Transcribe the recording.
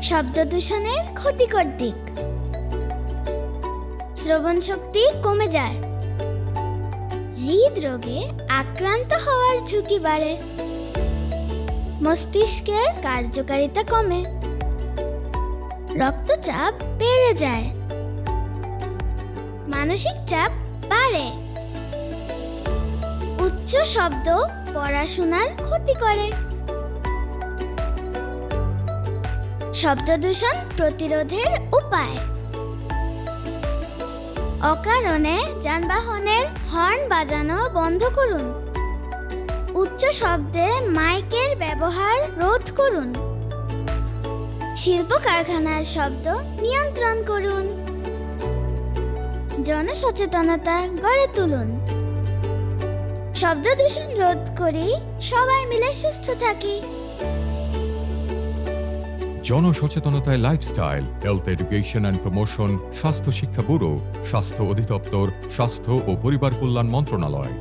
শব্দ দূষণের ক্ষতিকর দিক: শ্রবণ শক্তি কমে যায়, হৃদরোগে আক্রান্ত হওয়ার ঝুঁকি বাড়ে, মস্তিষ্কের কার্যকারিতা কমে, রক্তচাপ বেড়ে যায়, মানসিক চাপ বাড়ে, উচ্চ শব্দ পড়াশোনার ক্ষতি করে। শব্দ দূষণ প্রতিরোধের উপায়: অকারণে যানবাহনের হর্ন বাজানো বন্ধ করুন, উচ্চ শব্দে মাইকের ব্যবহার রোধ করুন, শিল্প কারখানার শব্দ নিয়ন্ত্রণ করুন, জনসচেতনতা গড়ে তুলুন। শব্দ দূষণ রোধ করি, সবাই মিলে সুস্থ থাকি। জনসচেতনতায় lifestyle, health education and promotion, স্বাস্থ্য শিক্ষা ব্যুরো, স্বাস্থ্য অধিদপ্তর, স্বাস্থ্য ও পরিবার কল্যাণ মন্ত্রণালয়।